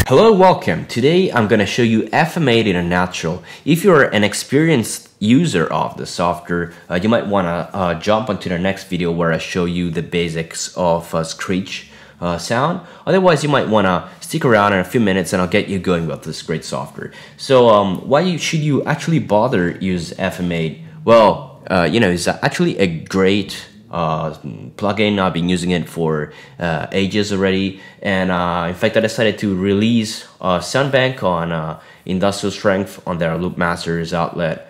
Hello, welcome. Today I'm going to show you FM8 in a nutshell. If you're an experienced user of the software, you might want to jump onto the next video where I show you the basics of screech sound. Otherwise, you might want to stick around in a few minutes and I'll get you going with this great software. So why should you actually bother use FM8? Well, it's actually a great plugin. I've been using it for ages already, and in fact I decided to release a sound bank on industrial strength on their Loop Masters outlet,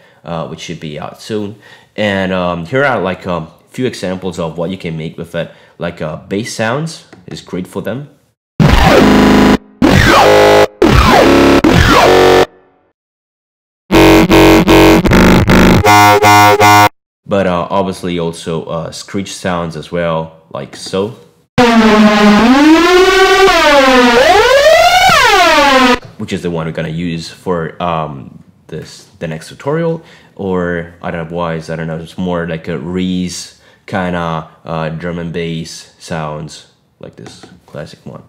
which should be out soon. And here are like a few examples of what you can make with it. Like bass sounds is great for them. But obviously also screech sounds as well, like so. Which is the one we're gonna use for the next tutorial, or otherwise, I don't know, it's more like a Reese kind of drum and bass sounds, like this classic one.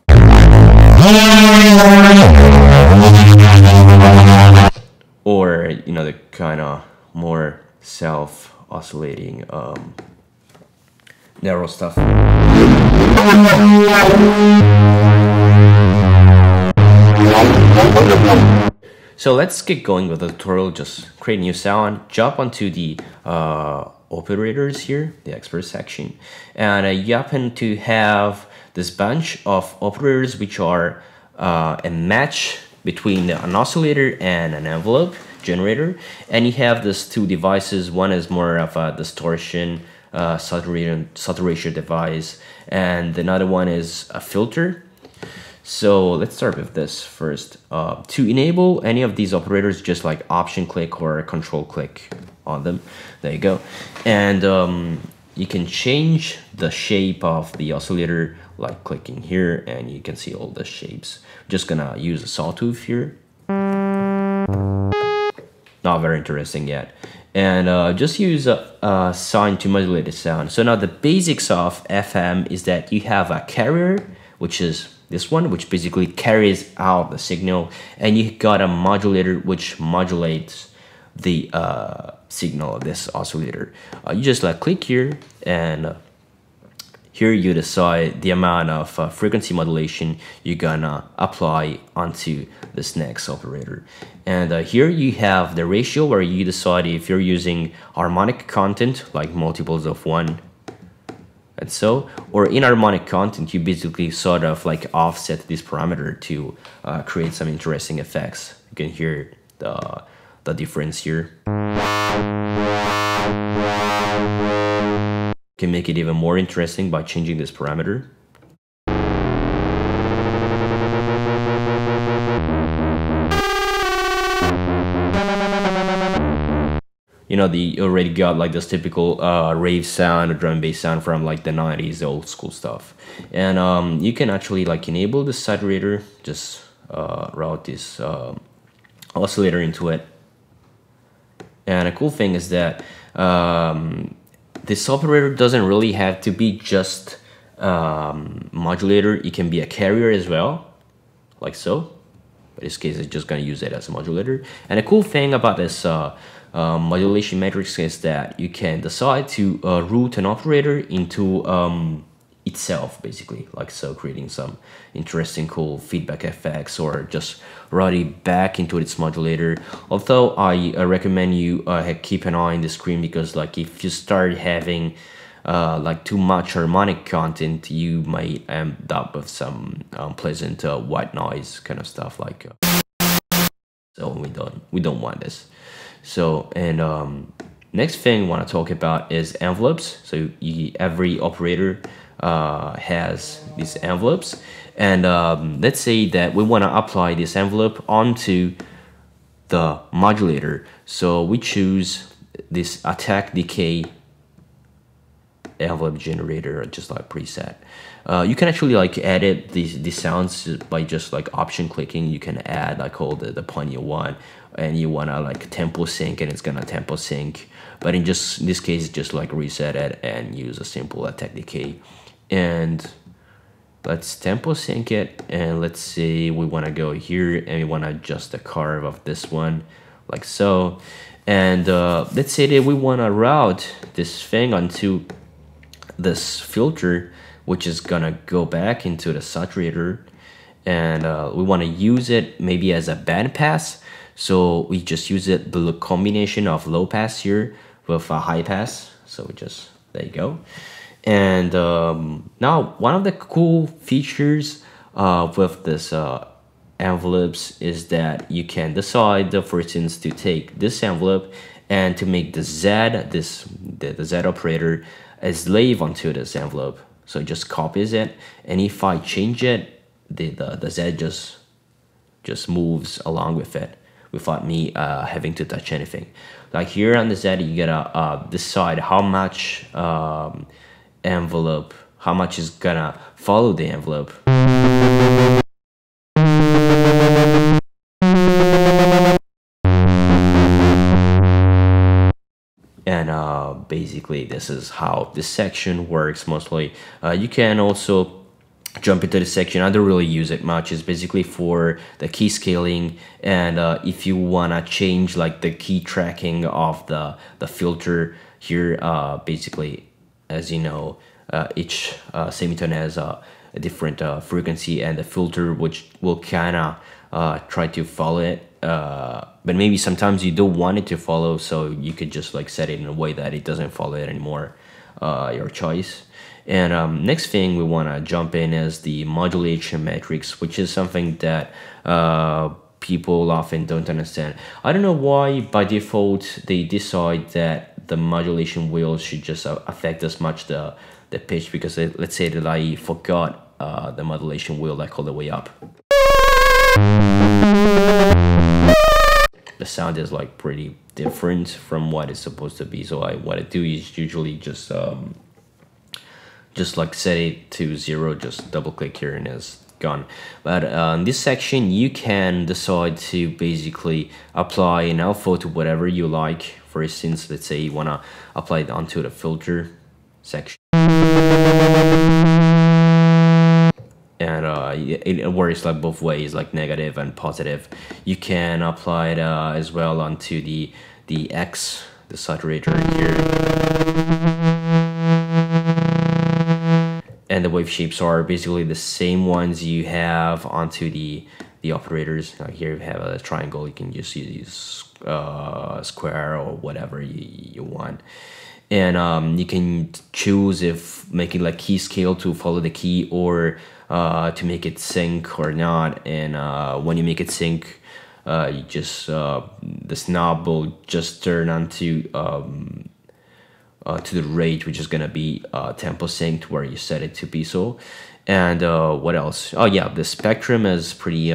Or, the kind of more self-oscillating narrow stuff. So let's get going with the tutorial. Just create a new sound, jump onto the operators here, the expert section, and you happen to have this bunch of operators which are a match between an oscillator and an envelope generator, and you have these two devices. One is more of a distortion saturation device, and another one is a filter. So let's start with this first. To enable any of these operators, just like option click or control click on them. There you go. And you can change the shape of the oscillator, like clicking here, and you can see all the shapes. I'm just gonna use a sawtooth here. Not very interesting yet. And just use a sine to modulate the sound. So now the basics of FM is that you have a carrier, which is this one, which basically carries out the signal, and you got a modulator which modulates the signal of this oscillator. You just click here, and here you decide the amount of frequency modulation you're gonna apply onto this next operator. And here you have the ratio where you decide if you're using harmonic content, like multiples of 1, and so, or inharmonic content, you basically sort of like offset this parameter to create some interesting effects. You can hear the difference here. You can make it even more interesting by changing this parameter. You already got like this typical rave sound or drum and bass sound from like the 90s, the old school stuff. And you can actually like enable the saturator, just route this oscillator into it. And a cool thing is that this operator doesn't really have to be just modulator. It can be a carrier as well, like so. In this case, it's just gonna use it as a modulator. And a cool thing about this modulation matrix is that you can decide to route an operator into itself, basically, like so, creating some interesting cool feedback effects, or just route it back into its modulator. Although I recommend you keep an eye on the screen, because like if you start having like too much harmonic content, you might end up with some unpleasant white noise kind of stuff, like so we don't want this. So, and next thing I want to talk about is envelopes. So every operator has these envelopes, and let's say that we want to apply this envelope onto the modulator. So we choose this attack decay envelope generator, just like preset. You can actually like edit these sounds by just like option clicking. You can add like all the point you want, and you wanna like tempo sync, and it's gonna tempo sync. But in this case, just like reset it and use a simple attack decay. And let's tempo sync it, and let's say we want to go here and we want to adjust the curve of this one like so. And let's say that we want to route this thing onto this filter, which is gonna go back into the saturator, and we want to use it maybe as a band pass. So we just use it the combination of low pass here with a high pass. So we just, there you go. And now one of the cool features with this envelopes is that you can decide, for instance, to take this envelope and to make the Z, the Z operator, a slave onto this envelope. So it just copies it, and if I change it, the Z just moves along with it without me having to touch anything. Like here on the Z, you gotta decide how much envelope, how much is gonna follow the envelope. And basically this is how this section works mostly. You can also jump into the section. I don't really use it much. It's basically for the key scaling, and if you wanna change like the key tracking of the filter here, basically, as you know, each semitone has a different frequency, and the filter which will kinda try to follow it, but maybe sometimes you don't want it to follow, so you could just like set it in a way that it doesn't follow it anymore. Your choice. And next thing we want to jump in is the modulation matrix, which is something that people often don't understand. I don't know why by default they decide that the modulation wheel should just affect as much the pitch, because let's say that I forgot the modulation wheel like all the way up. The sound is like pretty different from what it's supposed to be, so what I do is usually just like set it to 0, just double click here and it's gone. But in this section you can decide to basically apply an alpha to whatever you like. For instance, let's say you want to apply it onto the filter section, and it works like both ways, like negative and positive. You can apply it as well onto the X, the saturator here. And the wave shapes are basically the same ones you have onto the operators. Here you have a triangle, you can just use square or whatever you want. And you can choose if making like key scale to follow the key, or to make it sync or not. And when you make it sync, you just this knob will just turn onto to the rate, which is gonna be tempo synced where you set it to be so. And what else? Oh yeah, the spectrum is pretty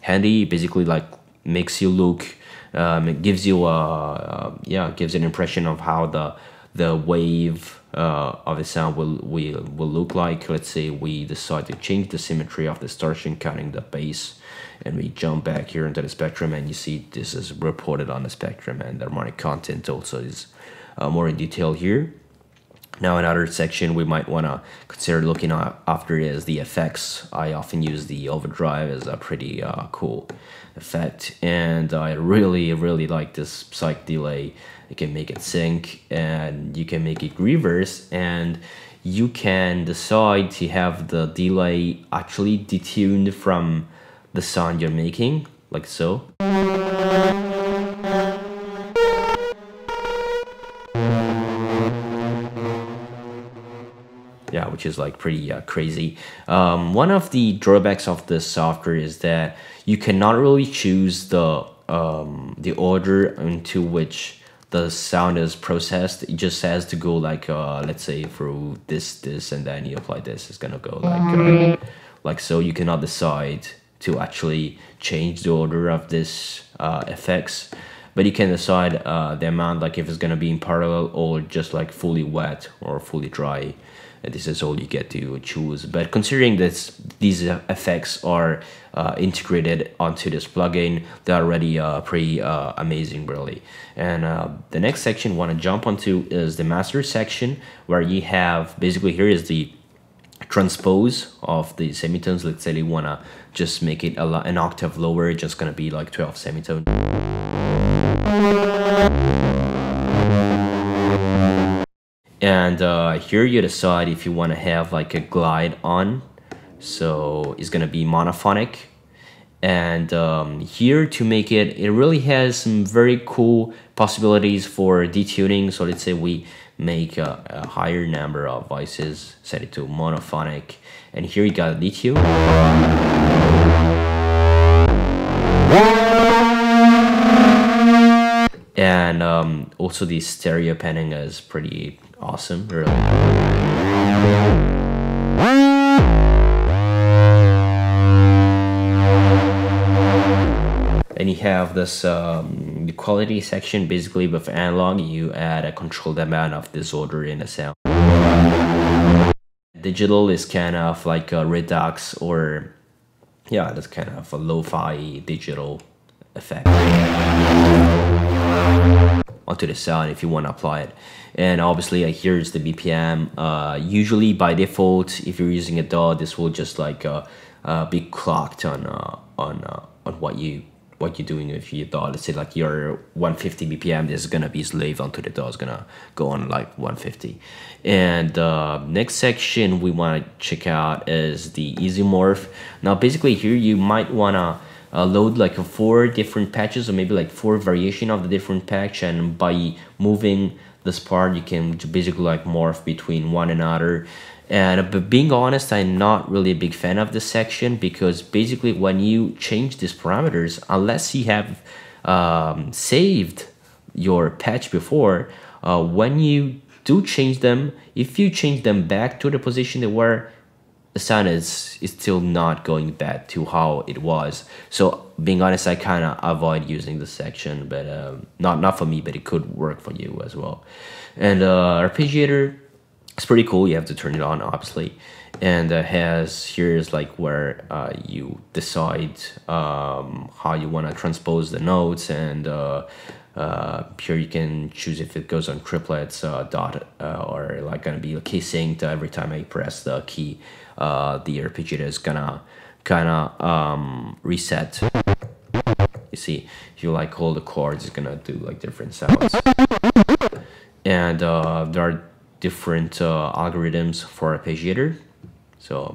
handy. Basically, like makes you look, it gives you gives an impression of how the wave of the sound will look like. Let's say we decide to change the symmetry of the distortion, counting the bass, and we jump back here into the spectrum, and you see this is reported on the spectrum, and the harmonic content also is more in detail here. Now another section we might want to consider looking at after is the effects. I often use the overdrive as a pretty cool effect, and I really like this psych delay. You can make it sync, and you can make it reverse, and you can decide to have the delay actually detuned from the sound you're making, like so. Yeah, which is like pretty crazy. One of the drawbacks of this software is that you cannot really choose the order into which the sound is processed. It just has to go like let's say through this, and then you apply this. It's gonna go like so. You cannot decide to actually change the order of this effects, but you can decide the amount, like if it's gonna be in parallel or just like fully wet or fully dry. And this is all you get to choose. But considering that these effects are integrated onto this plugin, they're already pretty amazing, really. And the next section I want to jump onto is the master section, where you have basically, here is the transpose of the semitones. Let's say you wanna just make it an octave lower, it's just gonna be like 12 semitones. And here you decide if you want to have like a glide on, so it's gonna be monophonic. And here to make it, it really has some very cool possibilities for detuning. So let's say we make a higher number of voices, set it to monophonic, and here you got a detune. And also the stereo panning is pretty awesome, really. And you have this the quality section. Basically with analog you add a controlled amount of disorder in the sound. Digital is kind of like a redux, or yeah, that's kind of a lo-fi digital effect onto the sound if you want to apply it. And obviously here's the BPM. Usually by default, if you're using a DAW, this will just like be clocked on what you're doing with your DAW. Let's say like your 150 BPM, this is gonna be slave onto the DAW, is gonna go on like 150. And next section we want to check out is the easy morph. Now basically here you might wanna load like 4 different patches, or maybe like 4 variation of the different patch, and by moving this part you can basically like morph between one another. And but being honest, I'm not really a big fan of this section, because basically when you change these parameters, unless you have saved your patch before, when you do change them, if you change them back to the position they were, the sound is still not going back to how it was. So being honest, I kind of avoid using this section, but not for me, but it could work for you as well. And arpeggiator, it's pretty cool. You have to turn it on, obviously, and here's like where you decide how you want to transpose the notes, and here you can choose if it goes on triplets, dot, or like gonna be key synced. Every time I press the key, the arpeggiator is gonna reset. You see, if you like hold the chords, it's gonna do like different sounds. And there are different algorithms for arpeggiator, so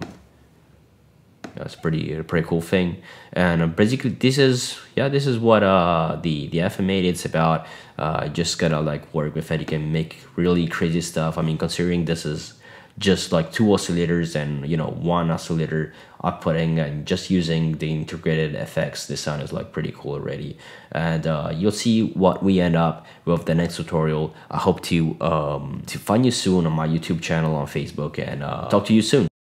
that's pretty cool thing. And basically this is what the FM8 it's about. Just gotta like work with it. You can make really crazy stuff. I mean, considering this is just like 2 oscillators and 1 oscillator outputting, and just using the integrated effects, this sound is like pretty cool already. And you'll see what we end up with the next tutorial. I hope to find you soon on my YouTube channel, on Facebook, and talk to you soon.